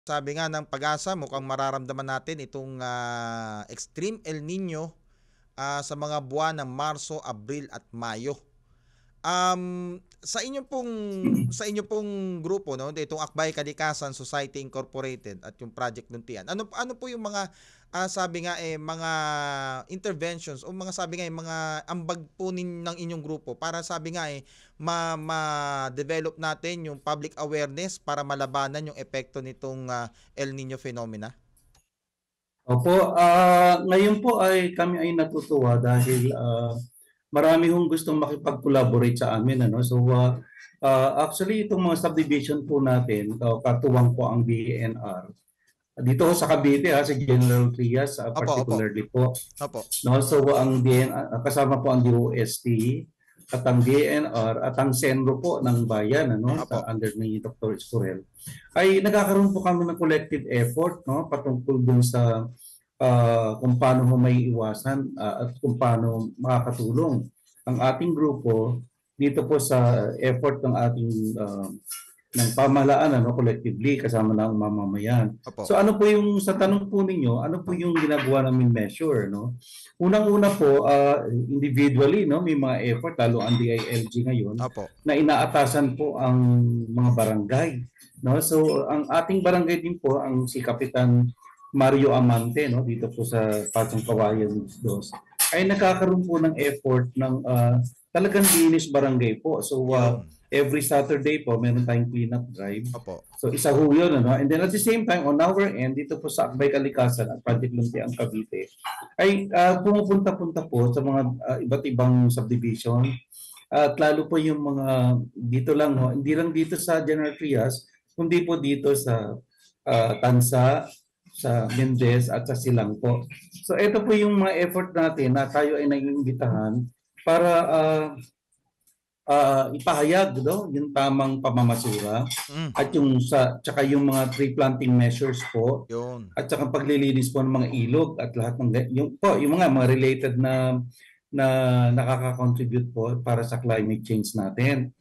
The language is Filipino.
Sabi nga ng Pag-asa, mukhang mararamdaman natin itong extreme El Nino sa mga buwan ng Marso, Abril at Mayo. Sa inyo pong grupo, no, itong Akbay Kalikasan Society Incorporated at yung Project Luntian. Ano po yung mga sabi nga mga interventions o mga sabi nga mga ambag po ng inyong grupo para sabi nga ma-develop natin yung public awareness para malabanan yung epekto nitong El Nino phenomena? Opo, ngayon po ay kami ay natutuwa dahil marami hong gustong makipag-collaborate sa amin. Ano? So actually itong mga subdivision po natin, katuwang po ang DENR. Dito sa Cavite, sa General Trias, Opo, opo. particularly po. Opo. No? So ang DNR, kasama po ang DOST at ang DNR at ang Senro po ng bayan, ano, Opo. under ni Dr. Escurel, ay nagkakaroon po kami ng collective effort, no, patungkol dun sa kung paano mo may iwasan at kung paano makakatulong ang ating grupo dito po sa effort ng ating ng pamahalaan, ano, collectively kasama ng mamamayan. Opo. So ano po yung sa tanong po ninyo, ano po yung ginagawa namin measure, no? Unang-una po, individually, no, may mga effort lalo ang DILG ngayon Opo. na inaatasan po ang mga barangay, no? So ang ating barangay din po ang si Kapitan Mario Amante, no, dito po sa Patong Kawayan dos ay nakakaroon po ng effort ng talagang linis barangay po. So Yun. every Saturday po meron tayong cleanup drive. Opo. So isa ho yun, ano? And then at the same time, on our end, dito po sa Akbay Kalikasan at Project Luntian Cavite, ay pumupunta-punta po sa mga iba't ibang subdivision. At lalo po yung mga dito lang, ho, hindi lang dito sa General Trias, kundi po dito sa Tansa, sa Mendez at sa Silang po. So ito po yung mga effort natin na tayo ay naiimbitahan para ipahayag, no, yung tamang pamamasura at yung tsaka yung mga tree planting measures po Yun. at tsaka paglilinis po ng mga ilog at lahat ng yung mga related na nakaka-contribute po para sa climate change natin.